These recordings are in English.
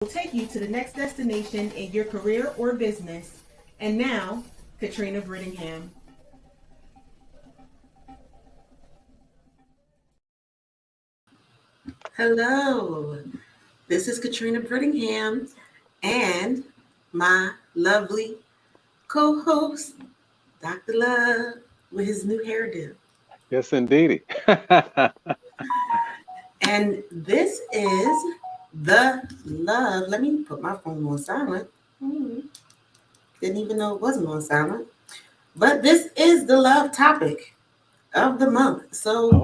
will take you to the next destination in your career or business. And now, Katrina Brittingham. Hello, this is Katrina Brittingham and my lovely co host, Dr. Love, with his new hairdo. Yes, indeedy. And this is the love. Let me put my phone on silent. Didn't even know it wasn't on silent. But this is the love topic of the month. So,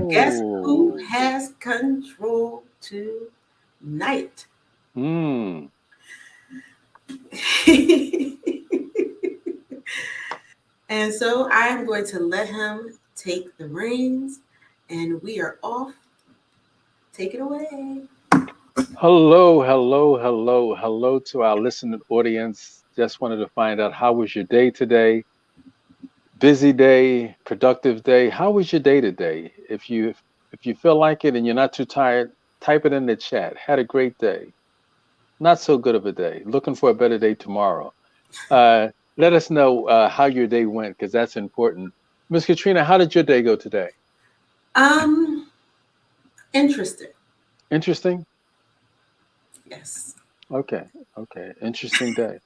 guess who Oh, has control tonight? hmm. And so I am going to let him take the reins and we are off. Take it away. Hello, hello, hello, hello to our listening audience. Just wanted to find out how was your day today? Busy day, productive day. How was your day today? If you feel like it and you're not too tired, type it in the chat. Had a great day. Not so good of a day. Looking for a better day tomorrow. Uh, Let us know how your day went because that's important. Miss Katrina, how did your day go today? Um, Interesting. Interesting. Yes, Okay. Okay. Interesting day.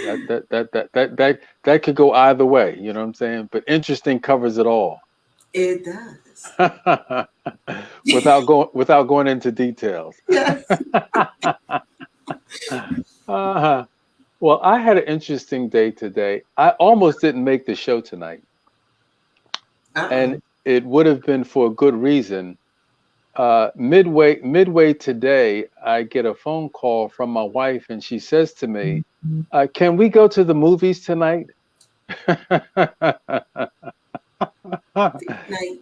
That could go either way. You know what I'm saying? But interesting covers it all. it does. Without going into details. Yes. uh Well, I had an interesting day today. I almost didn't make the show tonight, and Uh-oh. it would have been for a good reason. Midway today, I get a phone call from my wife, and she says to me, "Can we go to the movies tonight?" Night.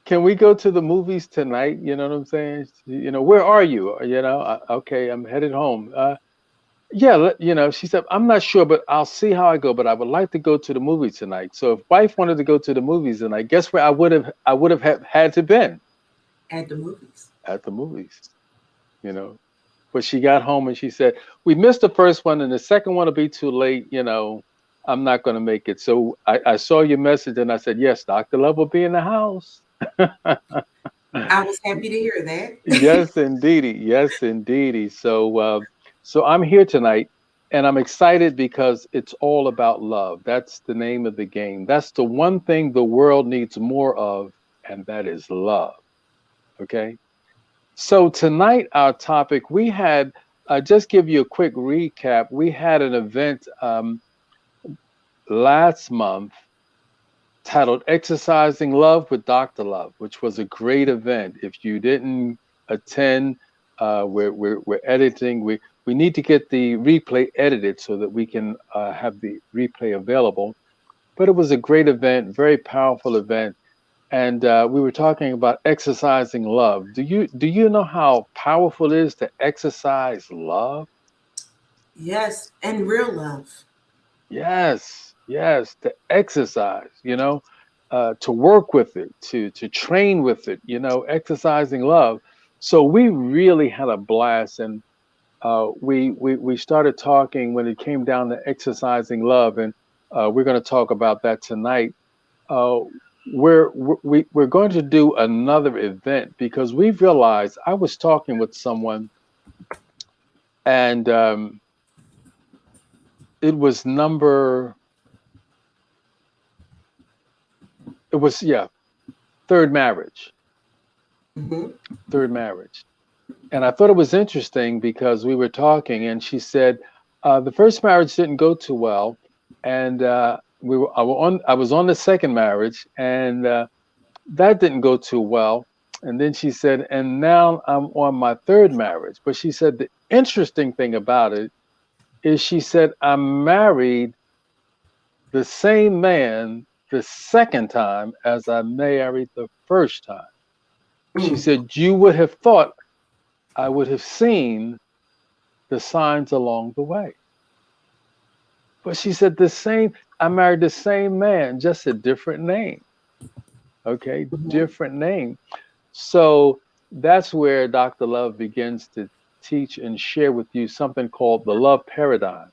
Can we go to the movies tonight? You know what I'm saying? Where are you? Okay, I'm headed home. Yeah, she said, I'm not sure, but I'll see how I go. But I would like to go to the movies tonight. So if wife wanted to go to the movies tonight, guess where I would have had to been At the movies. at the movies. You know, but she got home and she said, we missed the first one and the second one will be too late. I'm not going to make it. So I saw your message and I said, yes, Dr. Love will be in the house. I was happy to hear that. Yes, indeedy. Yes, indeedy. So I'm here tonight and I'm excited because it's all about love. That's the name of the game. That's the one thing the world needs more of, and that is love. Okay. So tonight, our topic, we had, just give you a quick recap. We had an event last month titled Exercising Love with Dr. Love, which was a great event. If you didn't attend, we're editing. We need to get the replay edited so that we can have the replay available. But it was a great event, very powerful event. And we were talking about exercising love. Do you know how powerful it is to exercise love? Yes, and real love. Yes, yes, to exercise, to work with it, to train with it, exercising love. So we really had a blast, and we started talking when it came down to exercising love, and we're going to talk about that tonight. Uh, we're going to do another event because we've realized I was talking with someone, and it was number it was yeah third marriage, Hmm. third marriage. And I thought it was interesting because we were talking, and she said the first marriage didn't go too well, and I was on the second marriage, and that didn't go too well. And then she said, and now I'm on my third marriage. But she said the interesting thing about it is she said I married the same man the second time as I married the first time. She Mm. said you would have thought I would have seen the signs along the way. But she said I married the same man, just a different name. Okay, Mhm. different name. So that's where Dr. Love begins to teach and share with you something called the love paradigm.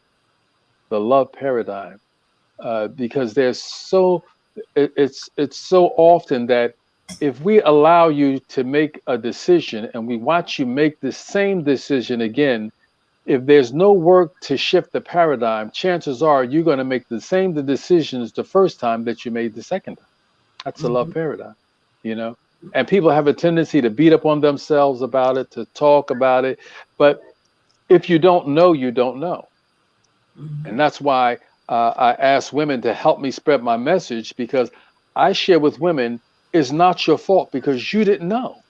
The love paradigm, because it's so often that if we allow you to make a decision and we watch you make the same decision again, if there's no work to shift the paradigm, chances are you're going to make the same decisions the first time that you made the second time. That's a love paradigm, you know. And people have a tendency to beat up on themselves about it, to talk about it. But if you don't know, you don't know. And that's why I ask women to help me spread my message, because I share with women, it's not your fault because you didn't know.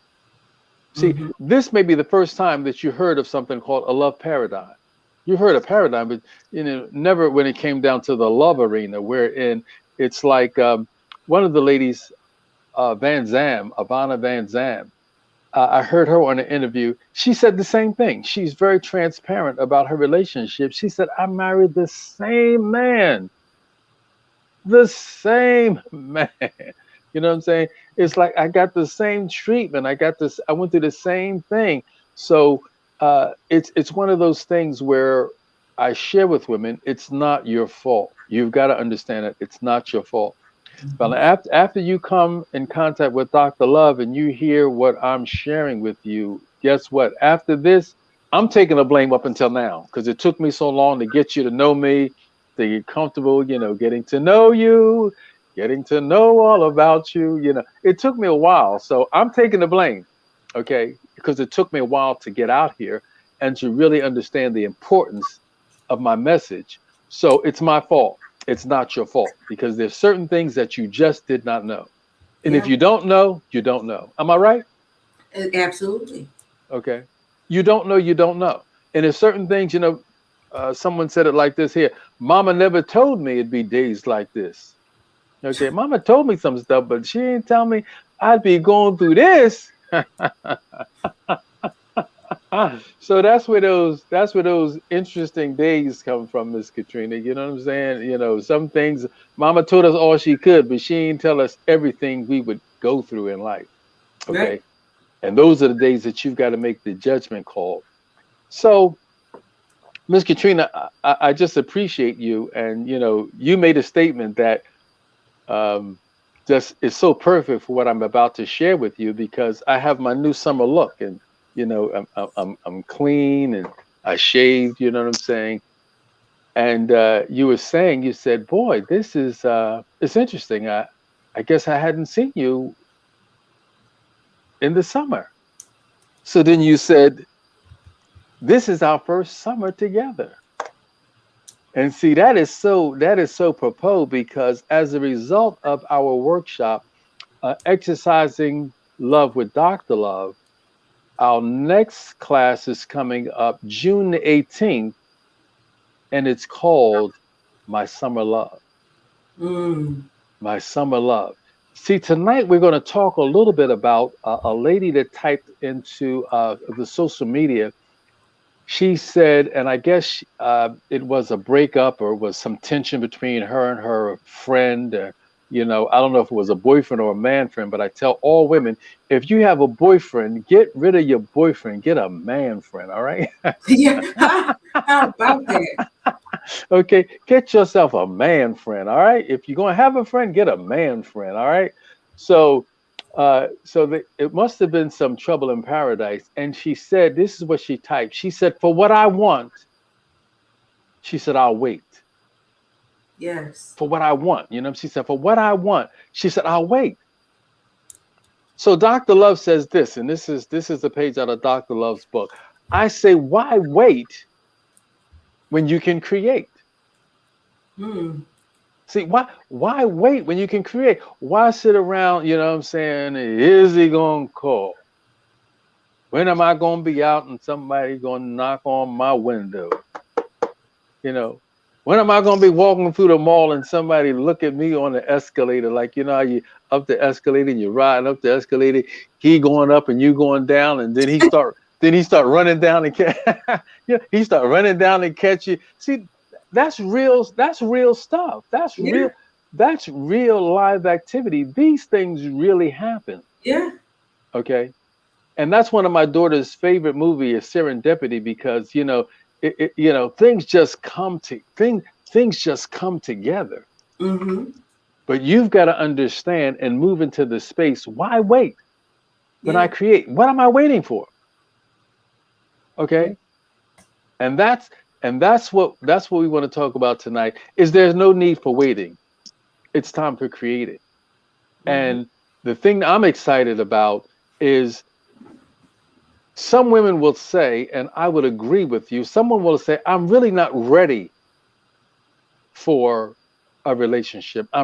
See, this may be the first time that you heard of something called a love paradigm. You heard a paradigm, but never when it came down to the love arena, wherein it's like one of the ladies, Ivana Van Zam. I heard her on an interview. She said the same thing. She's very transparent about her relationship. She said, I married the same man. The same man. You know what I'm saying? It's like I got the same treatment. I went through the same thing. So it's one of those things where I share with women, it's not your fault. You've got to understand it. It's not your fault. But after you come in contact with Dr. Love and you hear what I'm sharing with you, guess what? After this, I'm taking the blame up until now, because it took me so long to get you to know me, to get comfortable, getting to know you, getting to know all about you. It took me a while. So I'm taking the blame, okay? Because it took me a while to get out here and to really understand the importance of my message. So it's my fault. It's not your fault, because there's certain things that you just did not know. And if you don't know, you don't know. Am I right? Absolutely. Okay. You don't know, you don't know. And there's certain things, someone said it like this here. Mama never told me it'd be days like this. Okay. Mama told me some stuff, but she didn't tell me I'd be going through this. So that's where those interesting days come from, Miss Katrina. You know what I'm saying? Some things Mama told us all she could, but she didn't tell us everything we would go through in life. Okay. Right. And those are the days that you've got to make the judgment call. So, Miss Katrina, I just appreciate you. And, you made a statement that just is so perfect for what I'm about to share with you, because I have my new summer look, and I'm clean and I shaved, you know what I'm saying? And you said, boy, this is it's interesting. I guess I hadn't seen you in the summer. So then you said, this is our first summer together. And see, that is so propos, because as a result of our workshop, Exercising Love with Dr. Love, our next class is coming up June 18th, and it's called My Summer Love. My Summer Love. See, tonight we're going to talk a little bit about a lady that typed into the social media. She said, and I guess it was a breakup, or was some tension between her and her friend. I don't know if it was a boyfriend or a man friend, but I tell all women, if you have a boyfriend, get rid of your boyfriend, get a man friend, all right? Yeah, how about that? Okay, get yourself a man friend, all right? If you're going to have a friend, get a man friend, all right? So it must have been some trouble in paradise. And she said, this is what she typed. She said, for what I want, she said, I'll wait. Yes. For what I want, she said, for what I want, she said, I'll wait. So Dr. Love says this, and this is a page out of Dr. Love's book. I say, why wait when you can create? See, why wait when you can create? Why sit around, is he gonna call? When am I gonna be out and somebody gonna knock on my window? When am I going to be walking through the mall and somebody look at me on the escalator? Like, how you up the escalator and you're riding up the escalator, he going up and you going down, and then he start running down and he start running down and catch you. See, that's real stuff. That's real live activity. These things really happen. Yeah. Okay. And that's one of my daughter's favorite movie is Serendipity because things just things just come together. Mm-hmm. But you've got to understand and move into the space. Why wait when I Yeah. create? What am I waiting for? Okay, and that's what we want to talk about tonight. Is there's no need for waiting. It's time to create it. Mm-hmm. And the thing I'm excited about is some women will say, and I would agree with you, someone will say, I'm really not ready for a relationship. I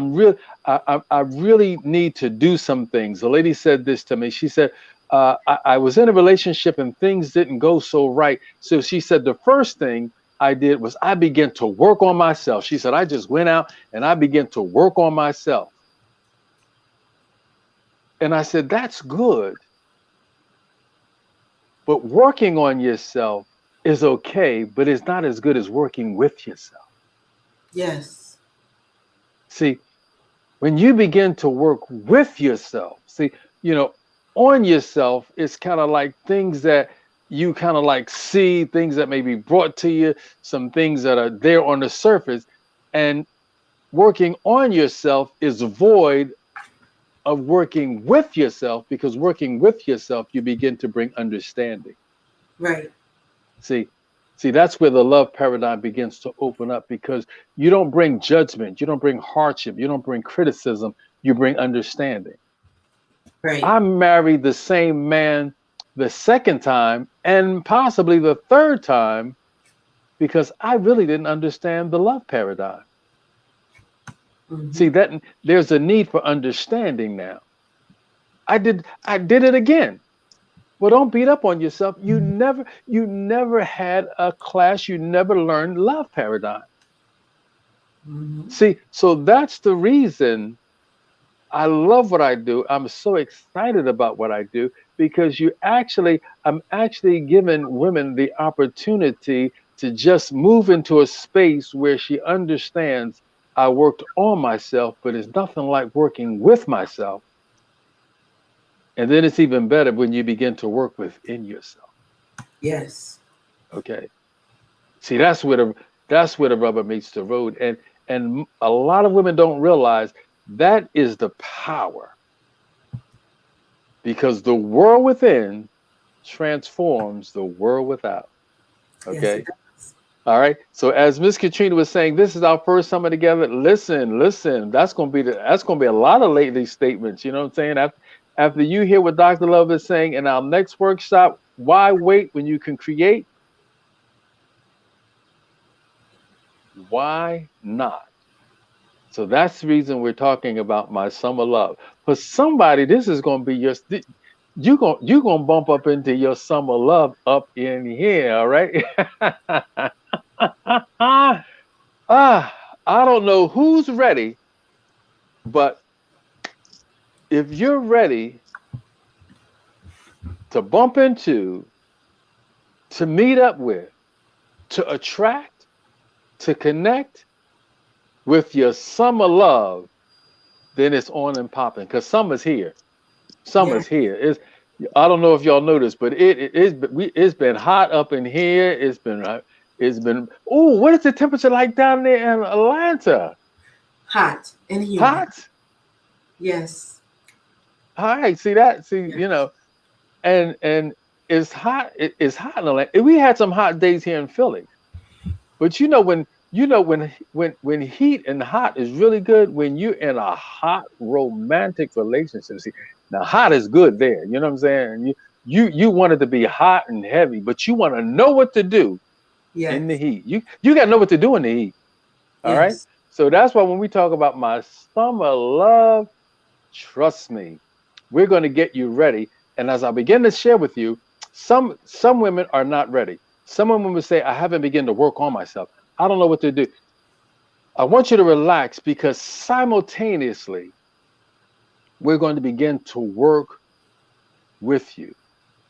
really need to do some things. The lady said this to me. She said, I was in a relationship and things didn't go so right. So she said, the first thing I did was I began to work on myself. She said, I just went out and I began to work on myself. And I said, that's good. But working on yourself is okay, but it's not as good as working with yourself. Yes. See, when you begin to work with yourself, on yourself, it's kind of like things that you kind of like see, things that may be brought to you, some things that are there on the surface. And working on yourself is void of working with yourself because working with yourself, you begin to bring understanding. Right. See, that's where the love paradigm begins to open up because you don't bring judgment, you don't bring hardship, you don't bring criticism, you bring understanding. Right. I married the same man the second time and possibly the third time because I really didn't understand the love paradigm. Mm-hmm. See, that there's a need for understanding now. I did it again. Well, don't beat up on yourself. You never had a class, you never learned love paradigm. Mm-hmm. See, so that's the reason I love what I do. I'm so excited about what I do because I'm actually giving women the opportunity to just move into a space where she understands I worked on myself, but it's nothing like working with myself. And then it's even better when you begin to work within yourself. Yes. Okay. See, that's where the rubber meets the road. And a lot of women don't realize that is the power because the world within transforms the world without. Yes, it Okay. does. All right. So as Miss Katrina was saying, this is our first summer together. Listen. That's gonna be a lot of lately statements. You know what I'm saying? After you hear what Dr. Love is saying in our next workshop, why wait when you can create? Why not? So that's the reason we're talking about my summer love. For somebody, this is gonna be you gonna bump up into your summer love up in here, all right? I don't know who's ready, but if you're ready to bump into, to meet up with, to attract, to connect with your summer love, then it's on and popping because summer's here. Yeah. Summer's here. I don't know if y'all noticed, but it's been hot up in here. It's been. Oh, what is the temperature like down there in Atlanta? Hot and humid. Hot. Yes. All right. See that? See, Yes. and it's hot. It's hot in Atlanta. We had some hot days here in Philly, but when heat and hot is really good when you're in a hot romantic relationship. See, now hot is good there. You know what I'm saying? You want it to be hot and heavy, but you want to know what to do in the Yes. heat. You got to know what to do in the heat. All right. Yes. So that's why when we talk about my summer love, trust me, we're going to get you ready. And as I begin to share with you, some women are not ready. Some women will say, I haven't begun to work on myself. I don't know what to do. I want you to relax because simultaneously, we're going to begin to work with you,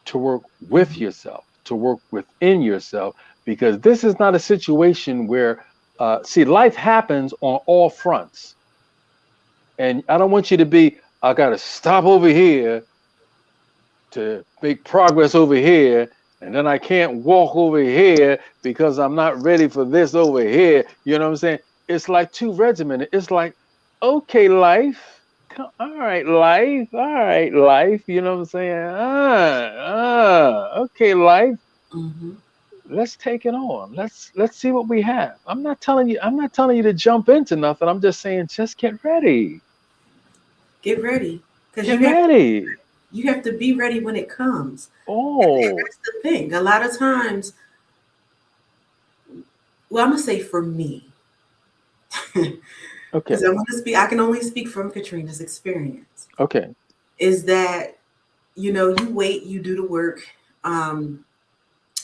to work with Mm-hmm. yourself, to work within yourself, because this is not a situation where, see, life happens on all fronts. And I don't want you to be, I got to stop over here to make progress over here, and then I can't walk over here because I'm not ready for this over here. You know what I'm saying? It's like too regimented. It's like, okay, life. All right, life. All right, life. You know what I'm saying? Okay, life. Mm-hmm. Let's take it on. Let's see what we have. I'm not telling you to jump into nothing. I'm just saying just get ready. Get ready, because Get ready. you have to be ready when it comes. And Oh, that's the thing. A lot of times, well, I'm gonna say for me, because okay. I'm gonna speak. I can only speak from Katrina's experience. Okay. Is that you wait, you do the work, um,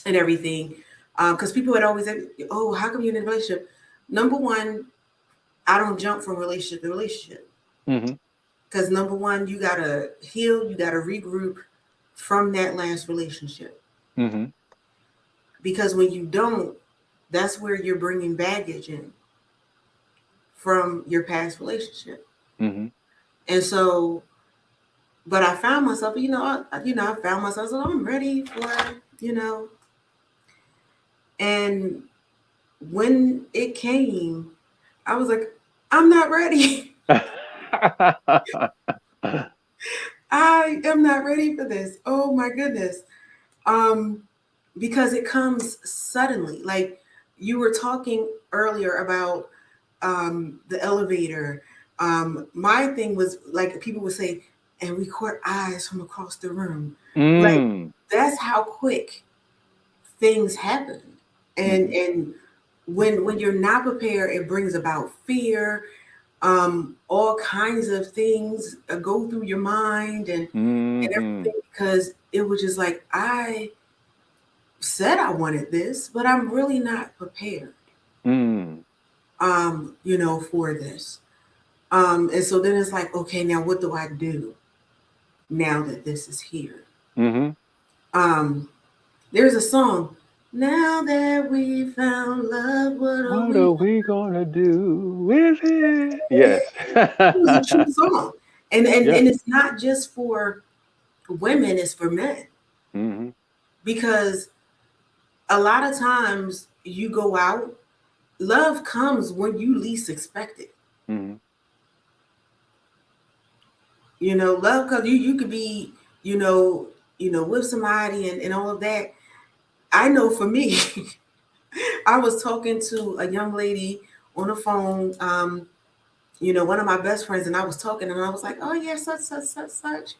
and everything, because people had always said, "Oh, how come you're in a relationship?" Number one, I don't jump from relationship to relationship. Mm-hmm. Because number one, you gotta heal, you gotta regroup from that last relationship. Mm-hmm. Because when you don't, that's where you're bringing baggage in from your past relationship. Mm-hmm. And so, but I found myself, I found myself, so I'm ready for, you know, and when it came, I was like, I'm not ready. I am not ready for this. Oh my goodness. Um, because it comes suddenly. Like you were talking earlier about the elevator. My thing was like people would say, and we caught eyes from across the room. Like Mm. that's how quick things happen. And Mm-hmm. and when you're not prepared, it brings about fear. All kinds of things go through your mind and Mm-hmm. everything because it was just like I said I wanted this, but I'm really not prepared, Mm. for this. And so then it's like, okay, now what do I do now that this is here? Mm-hmm. Um, there's a song, now that we found love, what are What we? are we gonna do with it? Yes. It was a true song. And Yes. it's not just for women, it's for men. Mm-hmm. Because a lot of times you go out, love comes when you least expect it. Mm-hmm. Love because you could be, with somebody and all of that. I know for me, I was talking to a young lady on the phone, one of my best friends, and I was talking and I was like, oh yeah, such, such, such, such.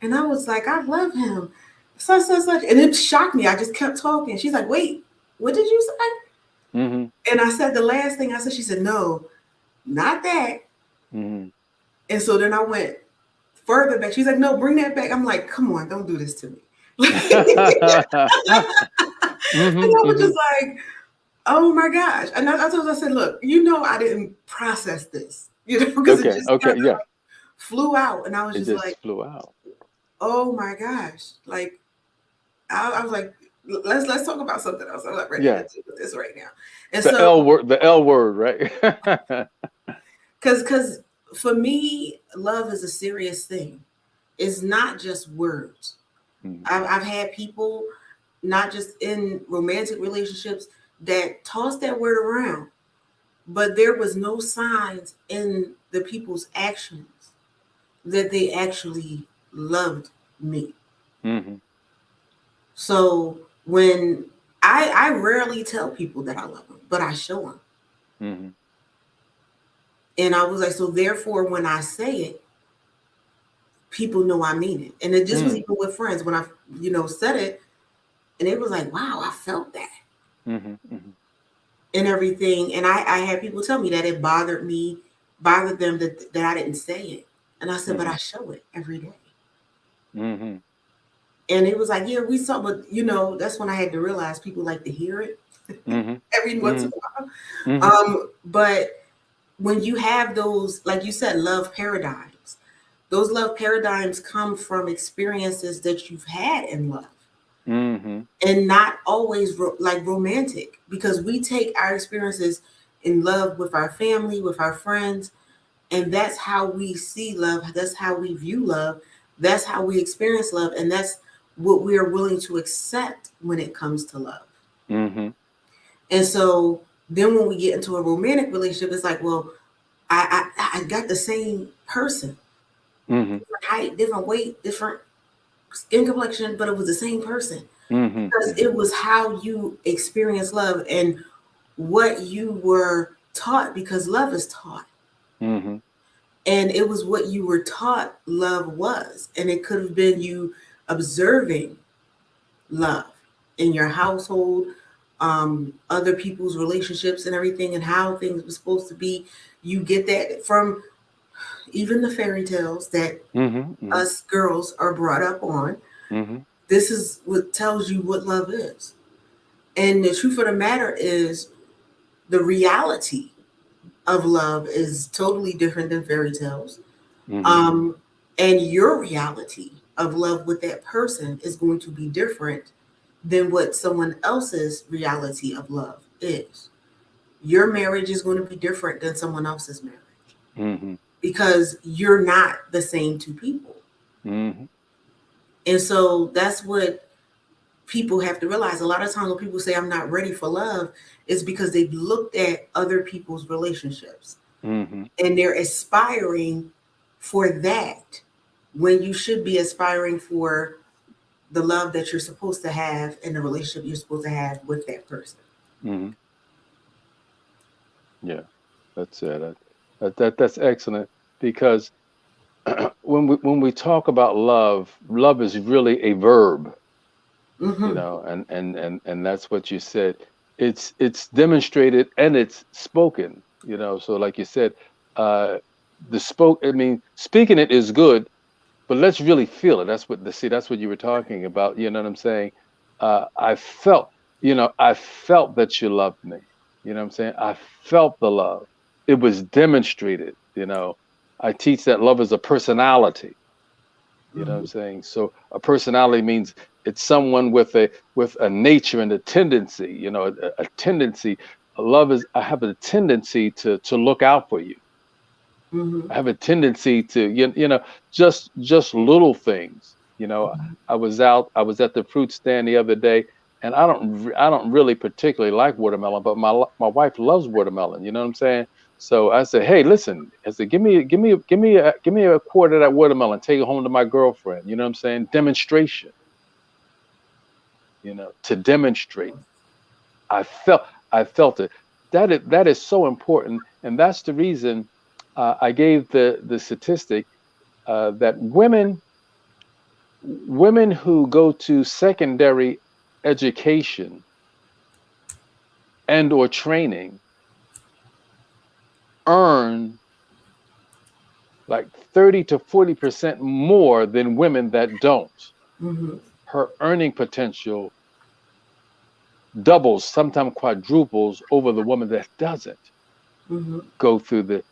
And I was like, I love him. Such, such, such. And it shocked me. I just kept talking. She's like, wait, what did you say? Mm-hmm. And I said the last thing I said, she said, no, not that. Mm-hmm. And so then I went further back. She's like, no, bring that back. I'm like, come on, don't do this to me. And I was Mm-hmm. just like, oh my gosh. And I told her, I said, look, I didn't process this, because it Okay. just Okay. kind Yeah. of flew out. And I was It just just like, flew out. oh my gosh. Like, I was like, let's talk about something else. I'm not ready to Yeah. deal with this right now. And The so, L word. The L word. Right. because for me, love is a serious thing. It's not just words. Mm-hmm. I've had people, not just in romantic relationships, that tossed that word around, but there was no signs in the people's actions that they actually loved me. Mm-hmm. So when I rarely tell people that I love them, but I show them. Mm-hmm. And I was like, so therefore, when I say it, people know I mean it. And it just was Mm. even with friends when I, said it, and it was like, wow, I felt that Mm-hmm. Mm-hmm. and everything. And I had people tell me that it bothered them that I didn't say it. And I said, but Mm-hmm. I show it every day. Mm-hmm. And it was like, yeah, we saw, but that's when I had to realize people like to hear it Mm-hmm. every once Mm-hmm. in a while. Mm-hmm. But when you have those, like you said, love paradigms, those love paradigms come from experiences that you've had in love Mm-hmm. and not always like romantic, because we take our experiences in love with our family, with our friends, and that's how we see love. That's how we view love. That's how we experience love, and that's what we are willing to accept when it comes to love. Mm-hmm. And so then when we get into a romantic relationship, it's like, well, I got the same person, Mm-hmm. different height, different weight, different skin complexion, but it was the same person Mm-hmm. because it was how you experience love and what you were taught, because love is taught. Mm-hmm. And it was what you were taught love was. And it could have been you observing love in your household, other people's relationships and everything, and how things were supposed to be. You get that from even the fairy tales that Mm-hmm. us girls are brought up on. Mm-hmm. This is what tells you what love is. And the truth of the matter is, the reality of love is totally different than fairy tales. Mm-hmm. Um, and your reality of love with that person is going to be different than what someone else's reality of love is. Your marriage is going to be different than someone else's marriage Mm-hmm. because you're not the same two people. Mm-hmm. And so that's what people have to realize. A lot of times when people say I'm not ready for love, it's because they've looked at other people's relationships Mm-hmm. and they're aspiring for that when you should be aspiring for the love that you're supposed to have and the relationship you're supposed to have with that person. Mm-hmm. Yeah, that's it. That's excellent because when we talk about love, love is really a verb, Mm-hmm. and that's what you said. It's demonstrated and it's spoken, So like you said, uh, I mean, speaking it is good, but let's really feel it. That's what you were talking about. You know what I'm saying? I felt, I felt that you loved me. You know what I'm saying? I felt the love. It was demonstrated. I teach that love is a personality. You know what I'm Mm-hmm. saying? So a personality means it's someone with a nature and a tendency, a tendency. Love is I have a tendency to look out for you. Mm-hmm. I have a tendency to just little things. I was at the fruit stand the other day, and I don't really particularly like watermelon, but my wife loves watermelon. You know what I'm saying? So I said, hey, listen, I said, give me a quarter of that watermelon, take it home to my girlfriend. You know what I'm saying? Demonstration. To demonstrate. I felt I felt it. That is so important, and that's the reason I gave the statistic that women who go to secondary education and or training earn like 30 to 40% more than women that don't. Mm-hmm. Her earning potential doubles, sometimes quadruples over the woman that doesn't Mm-hmm. go through the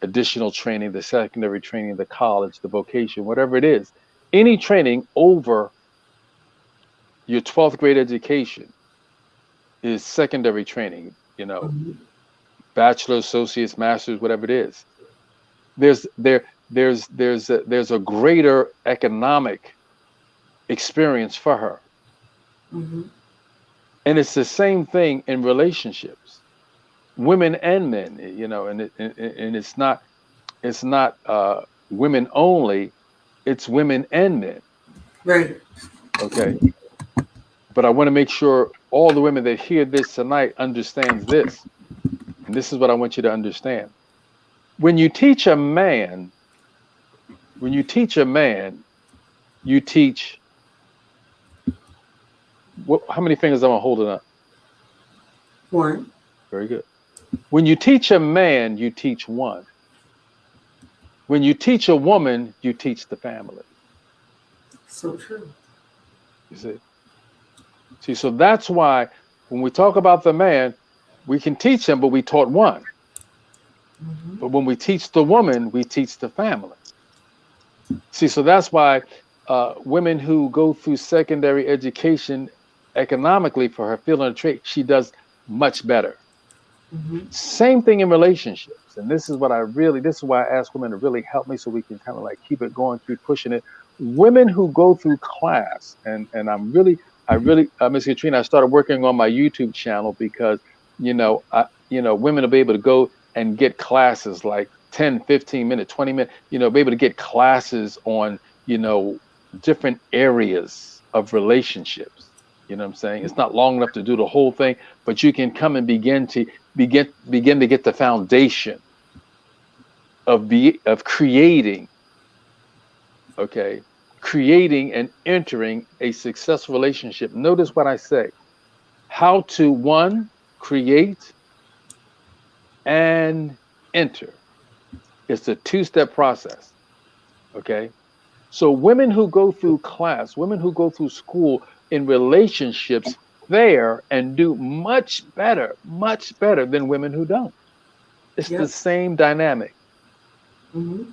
additional training, the secondary training, the college, the vocation, whatever it is. Any training over your 12th grade education is secondary training, Mm-hmm. bachelor, associates, masters, whatever it is. There's a greater economic experience for her. Mm-hmm. And it's the same thing in relationships, women and men, and it's not women only, it's women and men. Right. Okay. But I want to make sure all the women that hear this tonight understands this. And this is what I want you to understand. When you teach a man, when you teach a man, you teach how many fingers am I holding up? One. Very good. When you teach a man, you teach one. When you teach a woman, you teach the family. So true. You see? See, so that's why when we talk about the man, we can teach him, but we taught one. Mm-hmm. But when we teach the woman, we teach the family. See, so that's why women who go through secondary education economically for her field and trade, she does much better. Mm-hmm. Same thing in relationships. And this is why I ask women to really help me so we can kind of like keep it going, keep pushing it. women who go through class, and I really, Miss Katrina, I started working on my YouTube channel because, women will be able to go and get classes like 10, 15 minutes, 20 minutes, be able to get classes on, different areas of relationships. You know what I'm saying? It's not long enough to do the whole thing, but you can come and begin to get the foundation of creating, okay, creating and entering a successful relationship. Notice what I say. How to, one, create and enter. It's a two-step process. Okay. So women who go through class, women who go through school in relationships fare and do much better than women who don't. It's the same dynamic. Mm-hmm.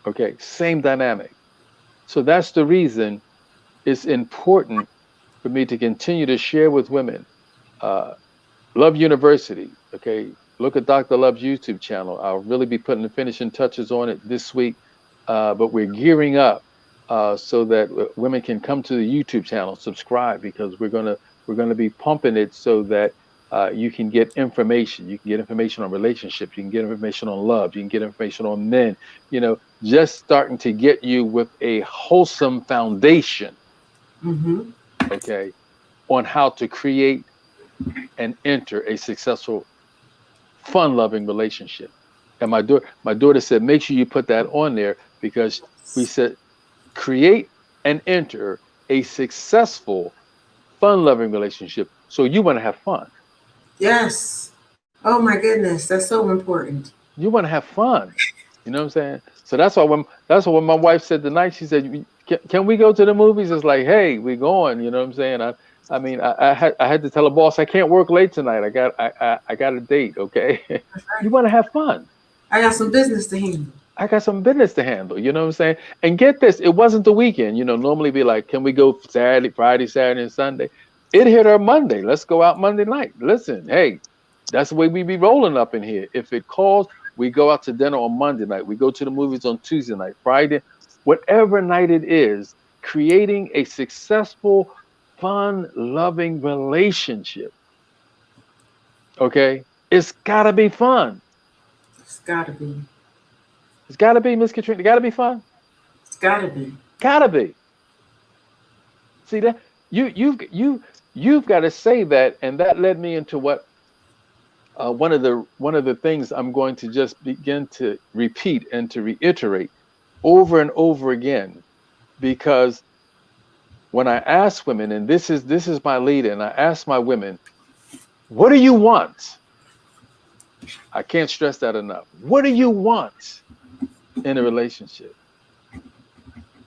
Okay, same dynamic. So that's the reason it's important for me to continue to share with women. Love University. Okay, look at Dr. Love's YouTube channel. I'll really be putting the finishing touches on it this week. But we're gearing up so that women can come to the YouTube channel, subscribe, because we're gonna be pumping it so that you can get information. You can get information on relationships. You can get information on love. You can get information on men. Just starting to get you with a wholesome foundation. Mm-hmm. Okay, on how to create and enter a successful, fun-loving relationship. And my daughter said, make sure you put that on there, because we said create and enter a successful, fun-loving relationship. So you want to have fun. Yes. Oh my goodness, that's so important. You want to have fun. You know what I'm saying? So that's why when my wife said tonight, she said, can we go to the movies? It's like, hey, we're going. You know what I'm saying? I had to tell the boss I can't work late tonight. I got a date. Okay. Right. You want to have fun. I got some business to handle. I got some business to handle. You know what I'm saying? And get this, it wasn't the weekend. Normally be like, can we go Saturday, Friday, Saturday, and Sunday? It hit her Monday. Let's go out Monday night. Listen, hey, that's the way we be rolling up in here. If it calls, we go out to dinner on Monday night. We go to the movies on Tuesday night, Friday, whatever night it is, creating a successful, fun, loving relationship. Okay? It's got to be fun. It's got to be. It's got to be, Miss Katrina. It got to be fun. It's got to be. Got to be. See that? You've got to say that, and that led me into what one of the things I'm going to just begin to repeat and to reiterate over and over again, because when I ask women, and this is my lead, and I ask my women, what do you want? I can't stress that enough. What do you want in a relationship?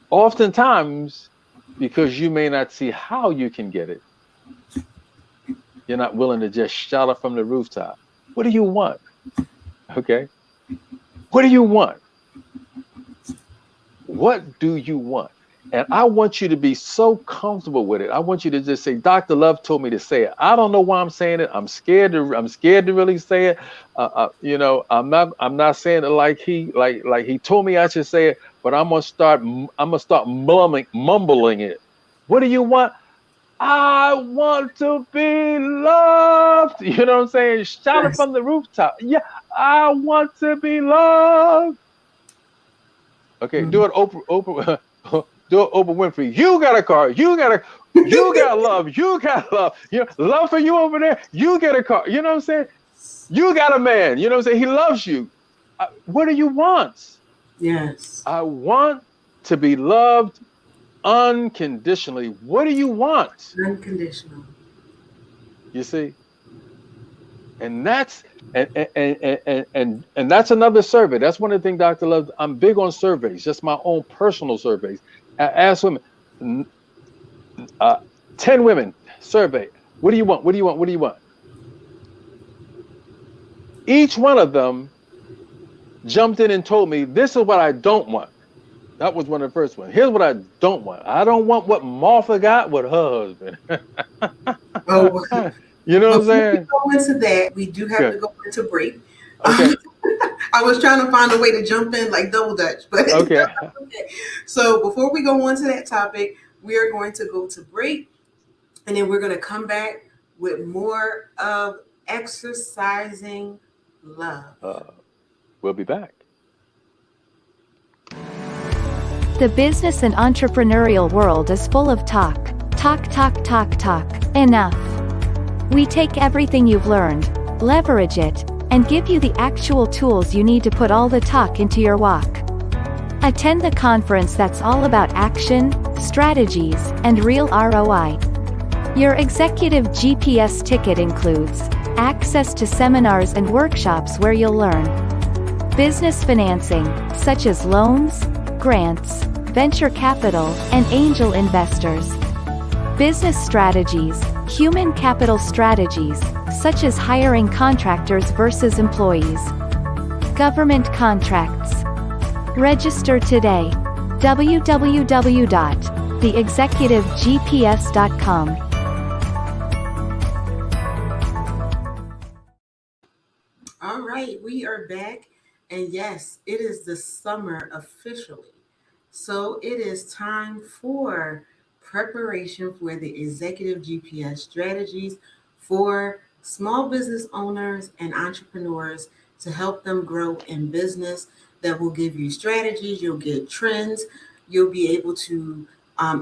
Oftentimes, because you may not see how you can get it, you're not willing to just shout it from the rooftop. What do you want? Okay. What do you want? What do you want? And I want you to be so comfortable with it. I want you to just say, Dr. Love told me to say it. I don't know why I'm saying it. I'm scared to really say it. I'm not saying it like he told me I should say it, but I'm gonna start mumbling it. What do you want? I want to be loved. You know what I'm saying? Shout it from the rooftop. Yeah, I want to be loved. Okay, do it, Oprah. Do it, Oprah Winfrey. You got a car. You got love. You got love. Love for you over there. You get a car. You know what I'm saying? You got a man. You know what I'm saying? He loves you. What do you want? Yes. I want to be loved unconditionally. What do you want? Unconditional. You see? And that's and that's another survey. That's one of the things, Dr. Love, I'm big on surveys, just my own personal surveys. I ask women, 10 women survey, what do you want? What do you want? What do you want? Each one of them jumped in and told me, this is what I don't want. That was one of the first ones. Here's what I don't want. I don't want what Martha got with her husband. Oh, you know what I'm saying? Before we go into that, we do have to go into break. Okay. I was trying to find a way to jump in like double dutch, but Okay. okay. So before we go on to that topic, we are going to go to break, and then we're going to come back with more of exercising love. We'll be back. The business and entrepreneurial world is full of talk. Talk, talk, talk, talk. Enough. We take everything you've learned, leverage it, and give you the actual tools you need to put all the talk into your walk. Attend the conference that's all about action, strategies, and real ROI. Your executive GPS ticket includes access to seminars and workshops where you'll learn business financing, such as loans, grants, venture capital, and angel investors. Business strategies, human capital strategies, such as hiring contractors versus employees. Government contracts. Register today. www.theexecutivegps.com. All right, we are back. And yes, it is the summer officially. So it is time for preparation for the executive GPS strategies for small business owners and entrepreneurs to help them grow in business. That will give you strategies, you'll get trends, you'll be able to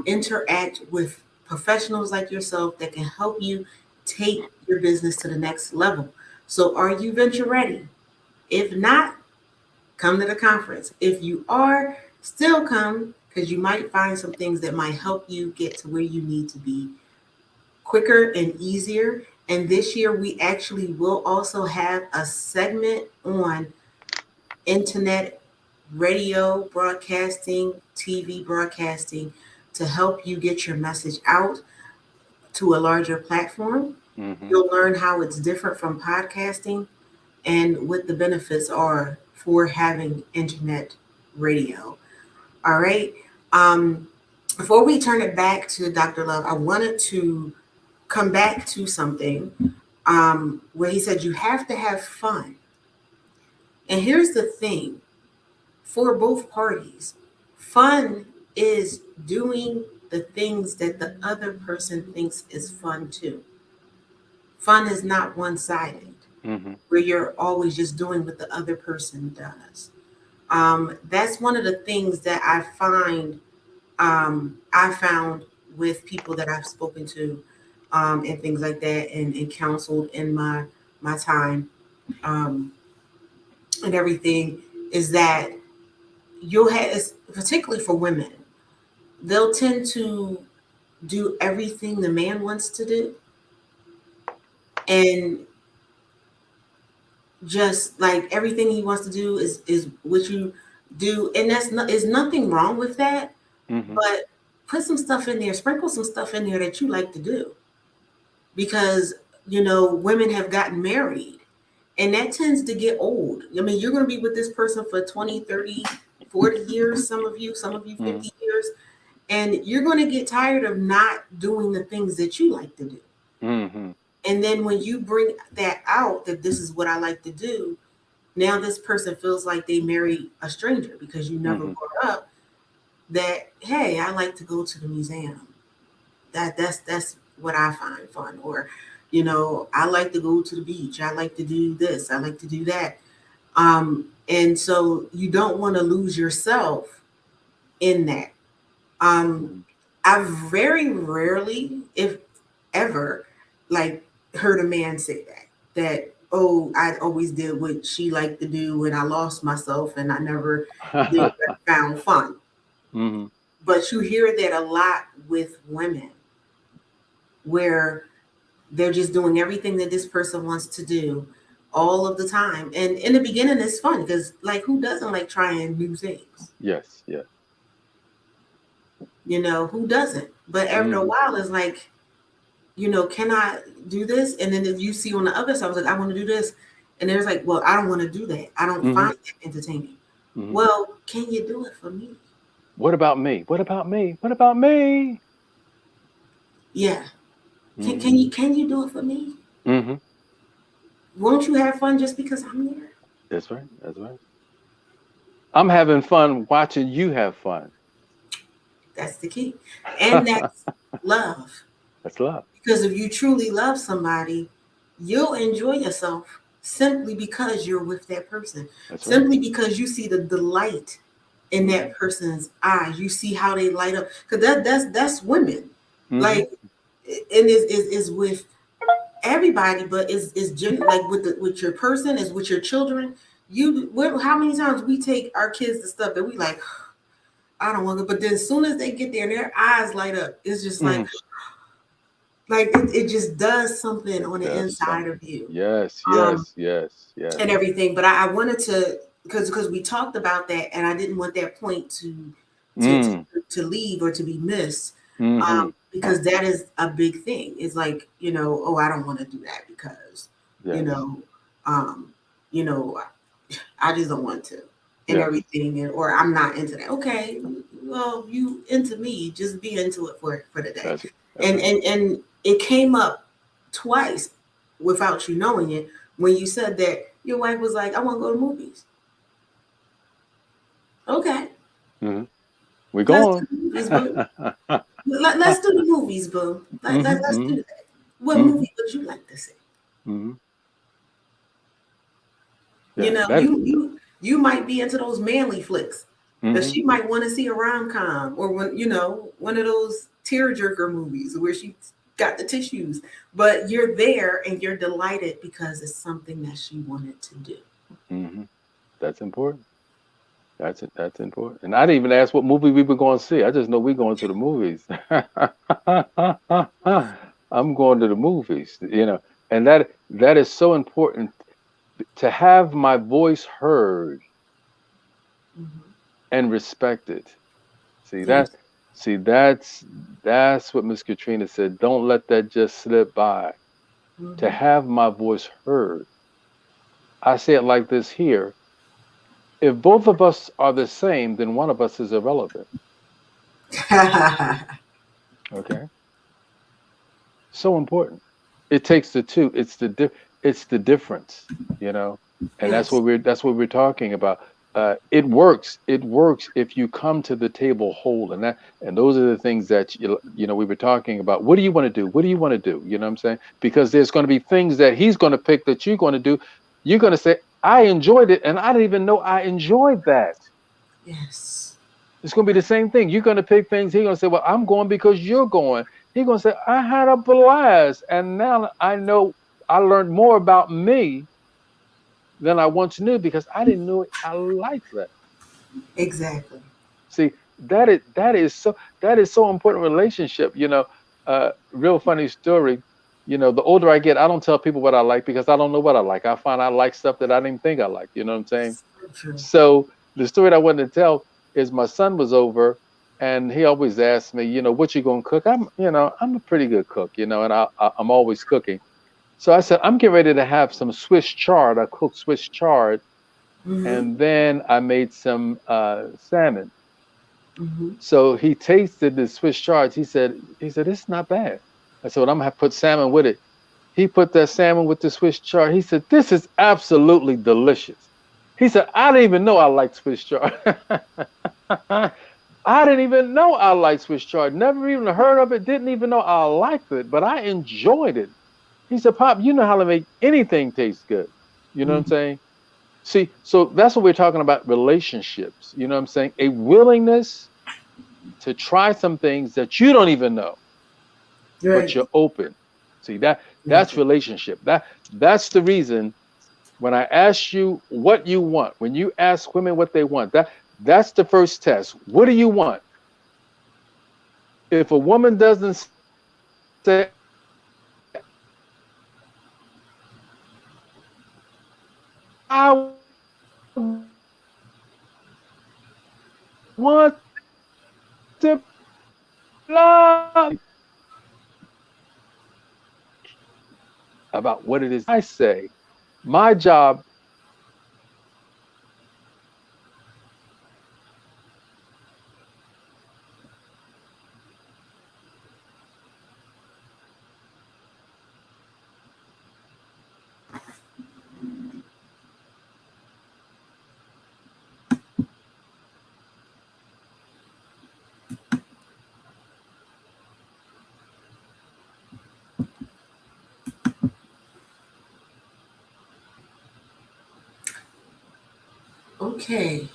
interact with professionals like yourself that can help you take your business to the next level. So, are you venture ready? If not, come to the conference. If you are, still come because you might find some things that might help you get to where you need to be quicker and easier. And this year, we actually will also have a segment on internet, radio broadcasting, TV broadcasting to help you get your message out to a larger platform. Mm-hmm. You'll learn how it's different from podcasting and what the benefits are for having internet radio. All right. Before we turn it back to Dr. Love, I wanted to come back to something where he said you have to have fun. And here's the thing for both parties, fun is doing the things that the other person thinks is fun too. Fun is not one sided, Mm-hmm. where you're always just doing what the other person does. That's one of the things that I found with people that I've spoken to and things like that and counseled in my time um, and everything is that you'll have, particularly for women, they'll tend to do everything the man wants to do and just like everything he wants to do is what you do, and that's not is nothing wrong with that, Mm-hmm. but put some stuff in there, sprinkle some stuff in there that you like to do, because women have gotten married and that tends to get old. I mean, you're going to be with this person for 20, 30, 40 years, some of you 50 years, and you're going to get tired of not doing the things that you like to do. Mm-hmm. And then when you bring that out, that this is what I like to do, now this person feels like they married a stranger because you never Mm-hmm. brought up that, hey, I like to go to the museum. That's what I find fun. Or, I like to go to the beach. I like to do this. I like to do that. And so you don't want to lose yourself in that. I very rarely, if ever, like heard a man say that oh, I always did what she liked to do and I lost myself and I never did what I found fun. Mm-hmm. But you hear that a lot with women where they're just doing everything that this person wants to do all of the time. And in the beginning, it's fun because, like, who doesn't like trying new things? Yes. Yes. Who doesn't? But after a while, it's like, can I do this? And then if you see on the other side, I was like, I want to do this. And there's like, well, I don't want to do that. I don't Mm-hmm. find that entertaining. Mm-hmm. Well, can you do it for me? What about me? What about me? What about me? Yeah. Mm-hmm. Can you do it for me? Mm-hmm. Won't you have fun just because I'm there? That's right. That's right. I'm having fun watching you have fun. That's the key. And that's love. That's love. Because if you truly love somebody, you'll enjoy yourself simply because you're with that person. That's right. Simply because you see the delight in Mm-hmm. that person's eyes. You see how they light up. Because that's women. Mm-hmm. Like, and is with everybody, but like with your person, is with your children. How many times we take our kids to stuff that we like, I don't want to, but then as soon as they get there, their eyes light up. It's just Mm-hmm. like it just does something on the That's inside something. of you, Yes. um, Yes. Yes. Yes. and everything. But I wanted to, because we talked about that, and I didn't want that point to to, Mm. to leave or to be missed, Mm-hmm. because that is a big thing. It's like, oh, I don't want to do that because you Yes. know, um, you know, I just don't want to, and Yes. everything, or I'm not into that. Okay, well, you into me, just be into it for the day. That's And right. it came up twice without you knowing it when you said that your wife was like, I want to go to movies. Okay, Mm-hmm. We're let's do going. the movies, boo. Let's do the movies, boo. Let's Mm-hmm. do that. What Mm-hmm. movie would you like to see? Mm-hmm. You Yeah. know, That. you might be into those manly flicks, but Mm-hmm. she might want to see a rom com, or one of those tearjerker movies where she got the tissues. But you're there and you're delighted because it's something that she wanted to do. Mm-hmm. That's important. That's it. That's important. And I didn't even ask what movie we were going to see. I just know we're going to the movies. I'm going to the movies. And that is so important to have my voice heard Mm-hmm. and respected. See that? Yes. See, that's what Miss Katrina said. Don't let that just slip by. To Mm-hmm. have my voice heard. I say it like this here. If both of us are the same, then one of us is irrelevant. Okay? So important. It takes the two. It's the difference, you know. And Yes. that's what we're talking about. It works. It works if you come to the table whole, and those are the things that we were talking about. What do you want to do? What do you want to do? You know what I'm saying? Because there's going to be things that he's going to pick that you're going to do. You're going to say, "I enjoyed it, and I didn't even know I enjoyed that." Yes. It's going to be the same thing. You're going to pick things. He's going to say, "Well, I'm going because you're going." He's going to say, "I had a blast, and now I know I learned more about me than I once knew because I didn't know I liked that." Exactly. See, that is so important in relationship. Real funny story. The older I get, I don't tell people what I like because I don't know what I like. I find I like stuff that I didn't even think I liked. You know what I'm saying? So true. So the story that I wanted to tell is my son was over and he always asked me, what you gonna cook? I'm a pretty good cook, and I'm always cooking. So I said, I'm getting ready to have some Swiss chard. I cooked Swiss chard, Mm-hmm. and then I made some salmon. Mm-hmm. So he tasted the Swiss chard. He said, it's not bad. I said, well, I'm gonna have to put salmon with it. He put that salmon with the Swiss chard. He said, this is absolutely delicious. He said, I didn't even know I liked Swiss chard. I didn't even know I liked Swiss chard. Never even heard of it. Didn't even know I liked it, but I enjoyed it. He said, Pop, you know how to make anything taste good. You know what I'm Mm-hmm. saying? See, so that's what we're talking about relationships. You know what I'm saying? A willingness to try some things that you don't even know, but Right. you're open. See, that's Exactly. relationship. That's the reason when I ask you what you want, when you ask women what they want, that's the first test. What do you want? If a woman doesn't say, I want to love about what it is I say, my job Okay.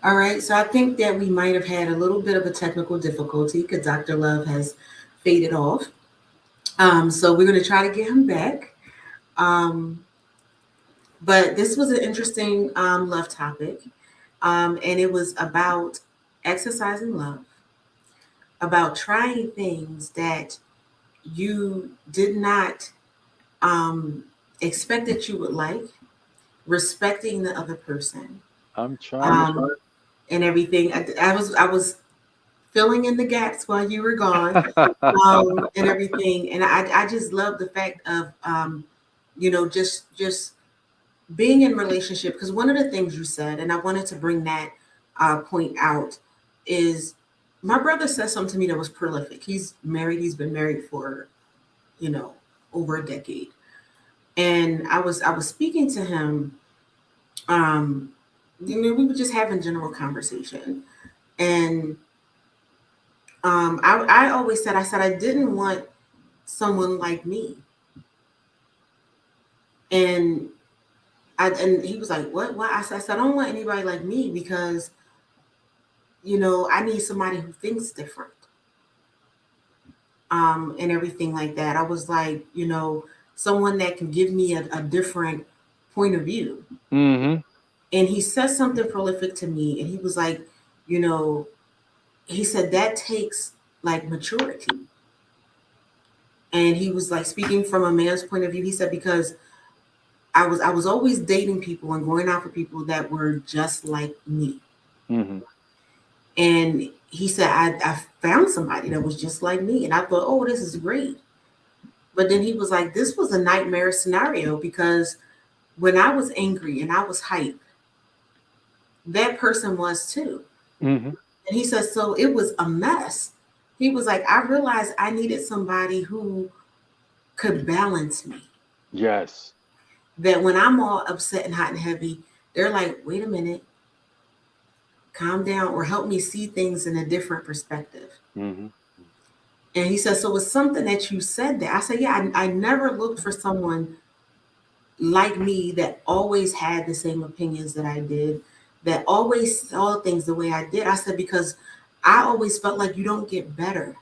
All right. So I think that we might have had a little bit of a technical difficulty because Dr. Love has faded off. So we're going to try to get him back. Um, but this was an interesting love topic. And it was about exercising love, about trying things that you did not expect that you would like, respecting the other person, I'm trying. um, and everything. I was filling in the gaps while you were gone, and everything. And I just love the fact of just being in relationship, because one of the things you said, and I wanted to bring that point out, is my brother said something to me that was prolific. He's married. He's been married for you know over a decade, and I was speaking to him. Um, we were just having general conversation, and I always said, I didn't want someone like me, and and he was like, what? Why? I said, I don't want anybody like me because I need somebody who thinks different, and everything like that. I was like, someone that can give me a different point of view. Mm-hmm. And he said something prolific to me, and he was like, you know, he said that takes like maturity. And he was like speaking from a man's point of view. He said, because I was always dating people and going out for people that were just like me. Mm-hmm. And he said, I found somebody that was just like me. And I thought, oh, this is great. But then he was like, this was a nightmare scenario because when I was angry and I was hyped, that person was too. Mm-hmm. And he said, so it was a mess. He was like, I realized I needed somebody who could balance me. Yes. That when I'm all upset and hot and heavy, they're like, wait a minute, calm down, or help me see things in a different perspective. Mm-hmm. And he said, so it's something that you said that. I said, yeah, I never looked for someone like me that always had the same opinions that I did, that always saw things the way I did. I said, because I always felt like you don't get better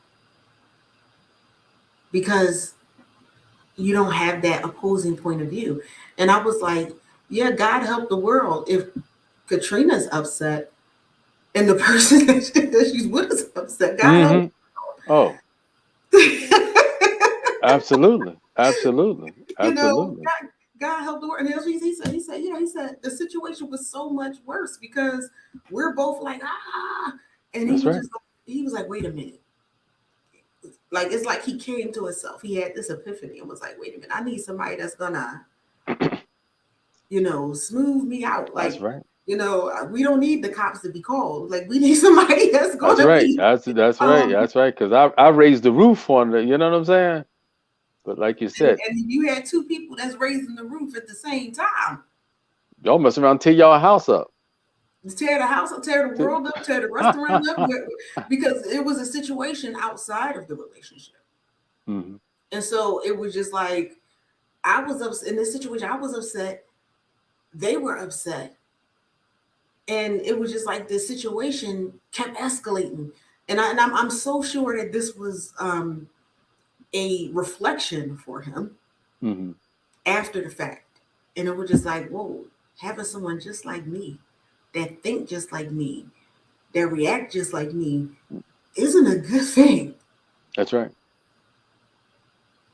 because you don't have that opposing point of view. And I was like, yeah, God help the world if Katrina's upset and the person that she's with is upset. God help. Mm-hmm. Oh, absolutely. Absolutely. Absolutely. God help the world. And that's what he said. He said the situation was so much worse because we're both like, and That's right. he was like, wait a minute. Like, it's like he came to himself. He had this epiphany and was like, wait a minute, I need somebody that's gonna, smooth me out. That's Like, right. we don't need the cops to be called. Like, we need somebody that's That's gonna right. be That's right. That's right. Because I raised the roof on the, you know what I'm saying? But like you said, and you had two people that's raising the roof at the same time. y'all mess around, tear y'all house up. Tear the house up, tear the world up, tear the restaurant up, because it was a situation outside of the relationship. Mm-hmm. And so it was just like, I was upset in this situation. I was upset. They were upset. And it was just like the situation kept escalating. And I'm so sure that this was a reflection for him Mm-hmm. after the fact. And it was just like, whoa, having someone just like me, that think just like me, that react just like me, isn't a good thing. That's right.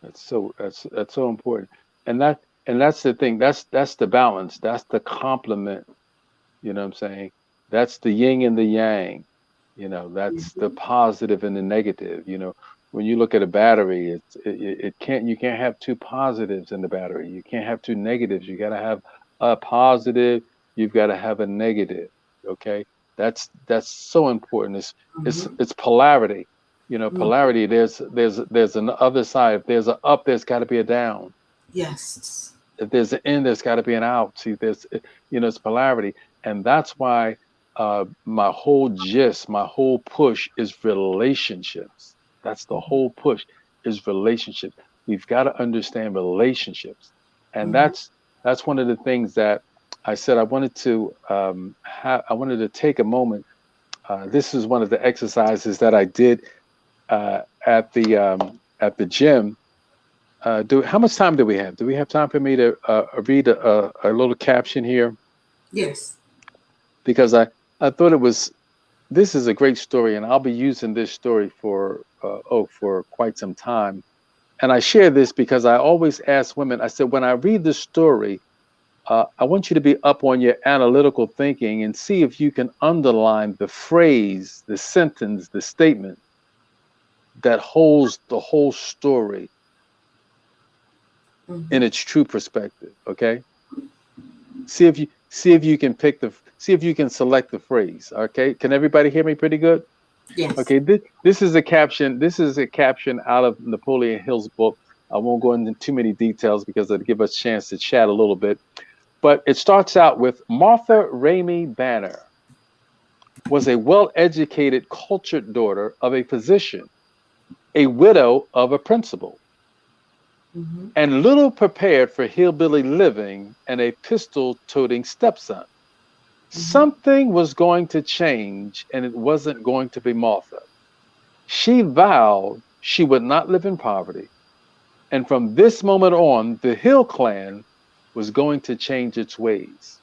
That's so important. And that's the thing. That's the balance. That's the complement. You know what I'm saying? That's the yin and the yang. That's the Mhm. positive and the negative. When you look at a battery, you can't have two positives in the battery. You can't have two negatives. You got to have a positive. You've got to have a negative. Okay, that's so important. Mhm. It's polarity. Mhm. Polarity. There's an other side. If there's a up, there's got to be a down. Yes. If there's an in, there's got to be an out. See, it's polarity, and that's why my whole gist, my whole push is relationships. That's the whole push is relationships. We've got to understand relationships, and Mhm. that's one of the things that I said I wanted to take a moment. This is one of the exercises that I did at the gym. How much time do we have? Do we have time for me to read a little caption here? Yes. Because I thought it was, this is a great story, and I'll be using this story for for quite some time. And I share this because I always ask women, I said, when I read this story, I want you to be up on your analytical thinking and see if you can underline the phrase, the sentence, the statement that holds the whole story in its true perspective. Okay. See if you can see if you can select the phrase. Okay. Can everybody hear me pretty good? Yes. Okay. This is a caption. This is a caption out of Napoleon Hill's book. I won't go into too many details because it'll give us a chance to chat a little bit. But it starts out with Martha Ramey Banner was a well-educated, cultured daughter of a physician, a widow of a principal, and little prepared for hillbilly living and a pistol-toting stepson. Something was going to change, and it wasn't going to be Martha. She vowed she would not live in poverty, and from this moment on, the Hill clan was going to change its ways.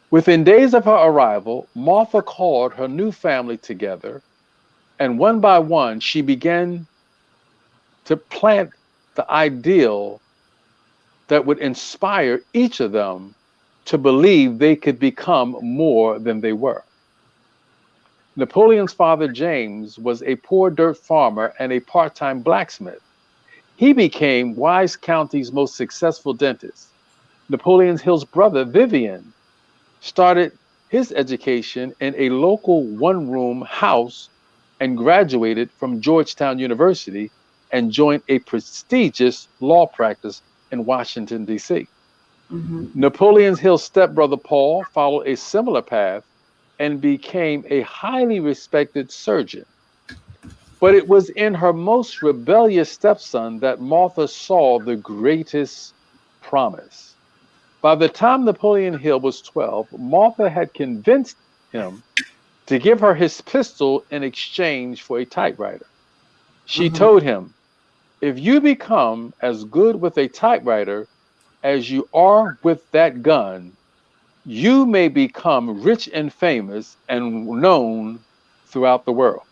Within days of her arrival, Martha called her new family together, and one by one, she began to plant the ideal that would inspire each of them to believe they could become more than they were. Napoleon's father, James, was a poor dirt farmer and a part-time blacksmith. He became Wise County's most successful dentist. Napoleon Hill's brother, Vivian, started his education in a local one-room house and graduated from Georgetown University and joined a prestigious law practice in Washington, D.C. Napoleon Hill's stepbrother, Paul, followed a similar path and became a highly respected surgeon. But it was in her most rebellious stepson that Martha saw the greatest promise. By the time Napoleon Hill was 12, Martha had convinced him to give her his pistol in exchange for a typewriter. She told him, if you become as good with a typewriter as you are with that gun, you may become rich and famous and known throughout the world.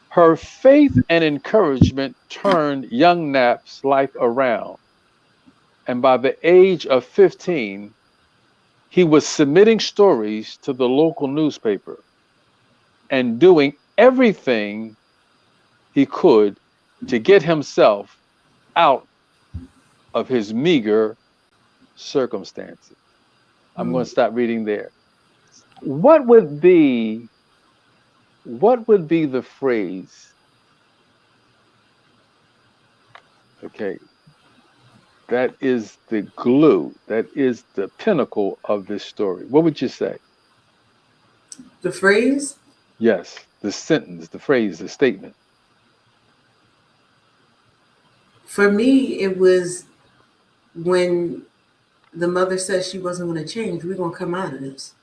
Her faith and encouragement turned young Nap's life around. And by the age of 15, he was submitting stories to the local newspaper and doing everything he could to get himself out of his meager circumstances. I'm going to stop reading there. What would be the phrase? Okay. That is the glue. That is the pinnacle of this story. What would you say? The phrase? Yes. The sentence, the phrase, the statement. For me, it was when the mother said she wasn't going to change. We're going to come out of this.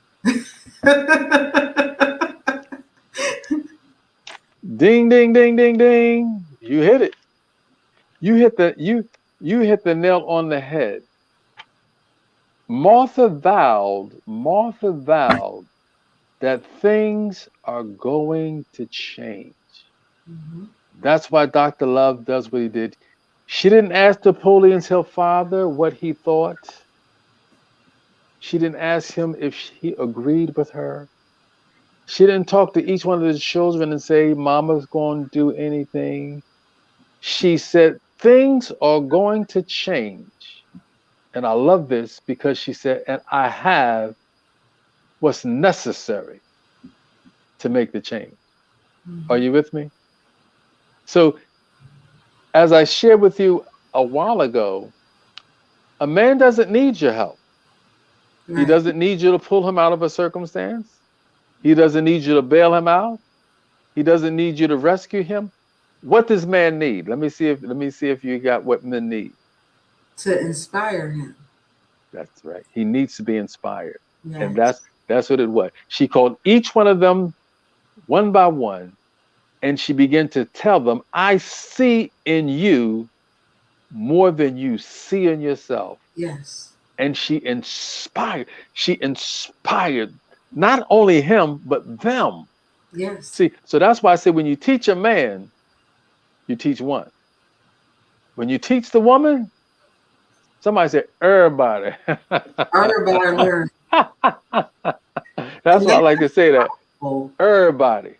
Ding, ding, ding, ding, ding. You hit it. You hit the nail on the head. Martha vowed that things are going to change. That's why Dr. Love does what he did. She didn't ask Napoleon's Hill father what he thought. She didn't ask him if he agreed with her. She didn't talk to each one of the children and say, Mama's going to do anything. She said, things are going to change. And I love this because she said, and I have what's necessary to make the change. Are you with me? So, as I shared with you a while ago, a man doesn't need your help. He doesn't need you to pull him out of a circumstance. He doesn't need you to bail him out. He doesn't need you to rescue him. What does man need? Let me see if you got what men need. To inspire him. That's right. He needs to be inspired. And Yes. that's what it was. She called each one of them one by one, and she began to tell them, I see in you more than you see in yourself. Yes. And she inspired not only him, but them. Yes. See, so that's why I say when you teach a man, you teach one. When you teach the woman, somebody say everybody. Everybody learn. That's And why I like to say that. powerful. Everybody.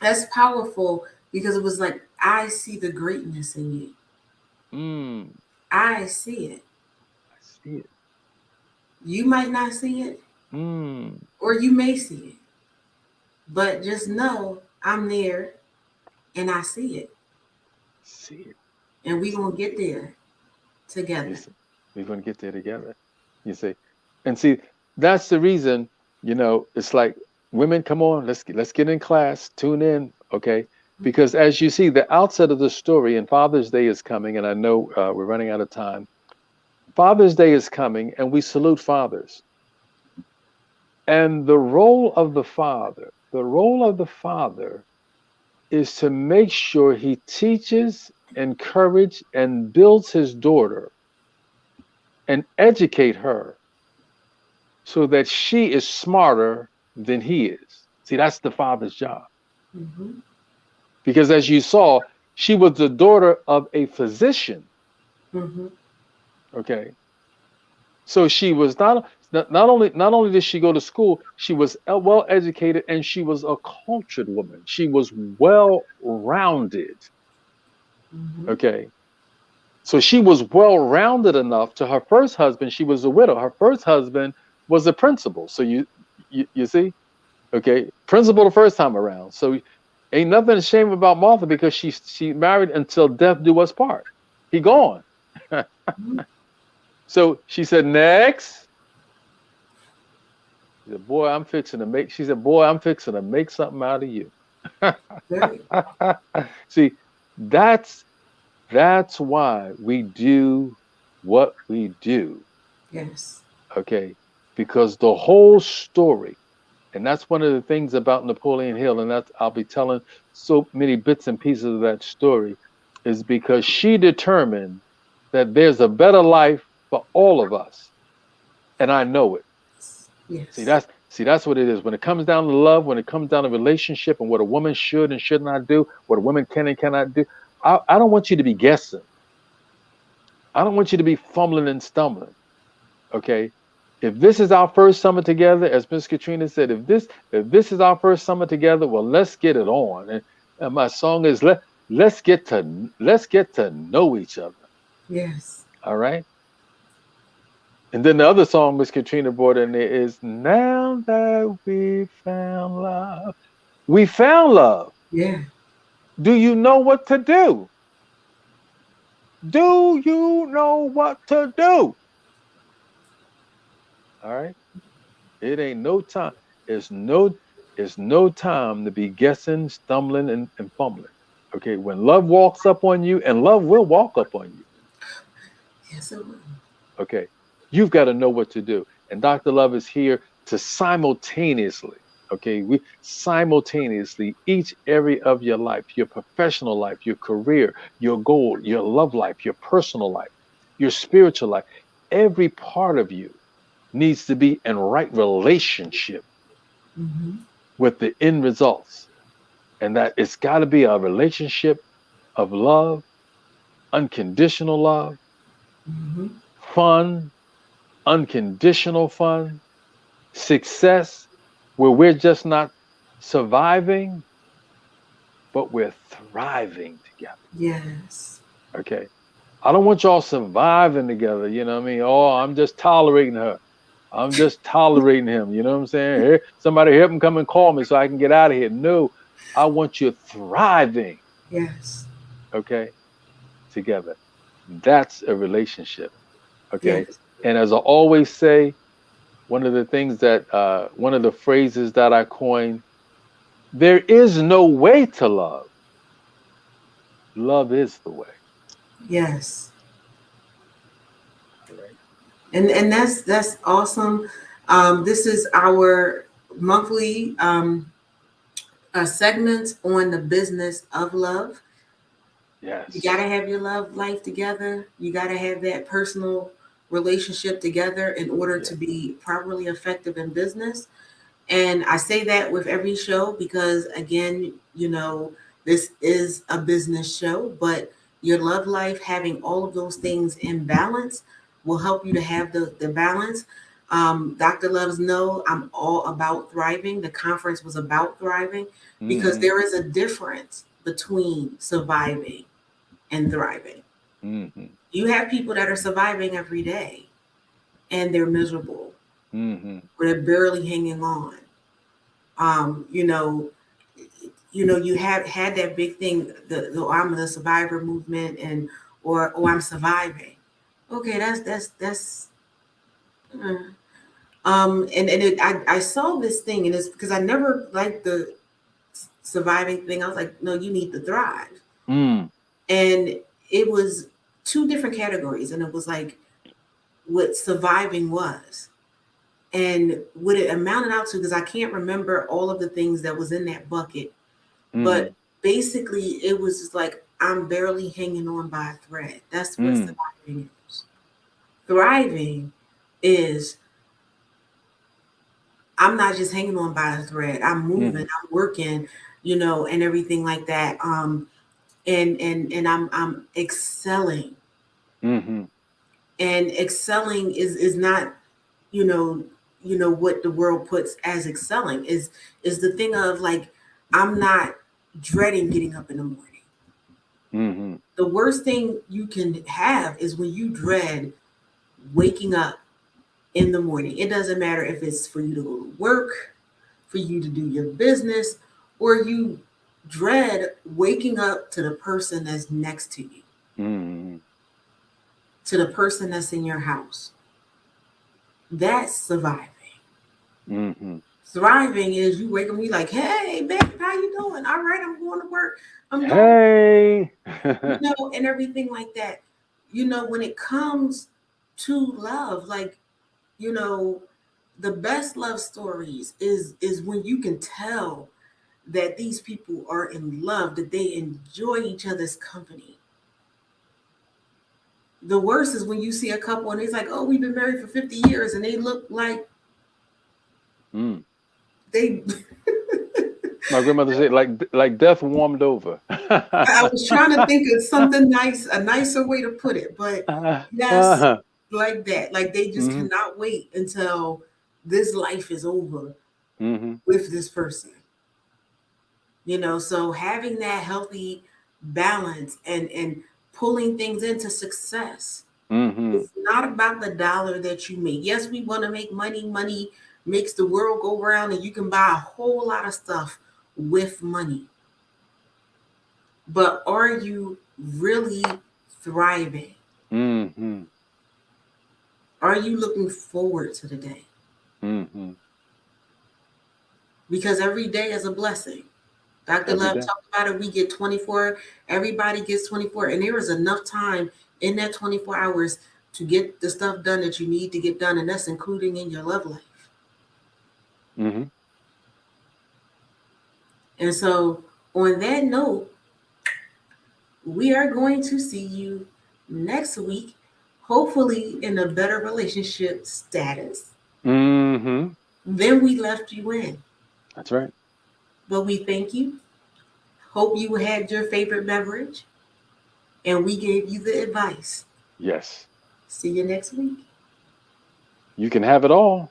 That's powerful because it was like, I see the greatness in you. Mm, I see it. I see it. You might not see it, Mm, or you may see it. But just know I'm there and I see it. see it. And we're going to get there You together. see, we're going to get there together. You see, and see, that's the reason. It's like women, come on, let's get in class, tune in, okay? Because as you see, the outset of the story, and Father's Day is coming, and I know we're running out of time. Father's Day is coming, and we salute fathers. And the role of the father is to make sure he teaches, encourage, and builds his daughter and educate her so that she is smarter than he is. See, that's the father's job. Mm-hmm. Because as you saw, she was the daughter of a physician. Mm-hmm. Okay. So she was not only did she go to school, she was well educated and she was a cultured woman. She was well rounded. Mm-hmm. Okay. So she was well rounded enough to her first husband. She was a widow. Her first husband was a principal. So you see, okay, principal the first time around. So ain't nothing to shame about Martha because she married until death do us part. He gone. So she said, next. She said, boy, I'm fixing to make. She said, boy, I'm fixing to make something out of you. Very. See, that's that's why we do what we do. Yes. Okay, because the whole story, and that's one of the things about Napoleon Hill, and that's I'll be telling so many bits and pieces of that story, is because she determined that there's a better life for all of us, and I know it. See, Yes. that's what it is. When it comes down to love, when it comes down to relationship, and what a woman should and should not do, what a woman can and cannot do, I don't want you to be guessing. I don't want you to be fumbling and stumbling. Okay. If this is our first summer together, as Miss Katrina said, if this is our first summer together, well, let's get it on. And my song is let's get to know each other. Yes. All right. And then the other song Miss Katrina brought in there is now that we found love. We found love. Yeah. Do you know what to do? Do you know what to do? All right. It ain't no time. It's no it's no time to be guessing, stumbling, and fumbling. Okay. When love walks up on you, and love will walk up on you. Yes, it will. Okay. You've got to know what to do. And Dr. Love is here to simultaneously, okay, we simultaneously each area of your life, your professional life, your career, your goal, your love life, your personal life, your spiritual life, every part of you needs to be in right relationship Mm-hmm. with the end results. And that it's got to be a relationship of love, unconditional love, Mm-hmm. fun, unconditional fun, success, where we're just not surviving, but we're thriving together. Yes. Okay. I don't want y'all surviving together. You know what I mean? Oh, I'm just tolerating her. I'm just tolerating him. You know what I'm saying? Here, somebody help him come and call me so I can get out of here. No, I want you thriving. Yes. Okay. Together. That's a relationship. Okay. Yes. And as I always say, one of the phrases that I coined, there is no way to love. Love is the way. Yes. All right. And that's awesome. This is our monthly segments on the business of love. Yes. You got to have your love life together. You got to have that personal relationship together in order to be properly effective in business. And I say that with every show because, again, this is a business show, but your love life, having all of those things in balance, will help you to have the balance. Dr. Loves know I'm all about thriving. The conference was about thriving because there is a difference between surviving and thriving. Mm-hmm. You have people that are surviving every day and they're miserable Mm-hmm. or they're barely hanging on. You have had that big thing, the I'm the survivor movement, and or I'm surviving. Okay, that's I saw this thing, and it's because I never liked the surviving thing. I was like, no, you need to thrive. Mm. And it was two different categories, and it was like what surviving was and what it amounted out to, because I can't remember all of the things that was in that bucket. But basically, it was just like I'm barely hanging on by a thread. That's what surviving is. Thriving is I'm not just hanging on by a thread. I'm moving, I'm working, and everything like that. And I'm excelling. Mm-hmm. And excelling is not, what the world puts as excelling is the thing of like I'm not dreading getting up in the morning. Mm-hmm. The worst thing you can have is when you dread waking up in the morning. It doesn't matter if it's for you to go to work, for you to do your business, or you dread waking up to the person that's next to you, to the person that's in your house. That's surviving. Thriving is you wake up and you like, hey, babe, how you doing? All right, I'm going to work. I'm going. Hey. And everything like that. When it comes to love, like, the best love stories is when you can tell that these people are in love, that they enjoy each other's company. The worst is when you see a couple and it's like, oh, we've been married for 50 years and they look like they my grandmother said like death warmed over. I was trying to think of something nice, a nicer way to put it, but yes, like that. Like they just cannot wait until this life is over with this person. So having that healthy balance and pulling things into success. It's not about the dollar that you make. Yes, we want to make money. Money makes the world go round, and you can buy a whole lot of stuff with money. But are you really thriving? Are you looking forward to the day? Because every day is a blessing. Dr. Love talked about it. We get 24. Everybody gets 24. And there is enough time in that 24 hours to get the stuff done that you need to get done. And that's including in your love life. And so on that note, we are going to see you next week, hopefully in a better relationship status than we left you in. That's right. But we thank you. Hope you had your favorite beverage. And we gave you the advice. Yes. See you next week. You can have it all.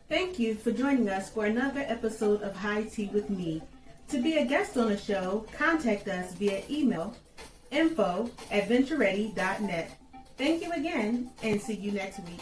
Thank you for joining us for another episode of High Tea with Me. To be a guest on the show, contact us via email info@ventureready.net. Thank you again and see you next week.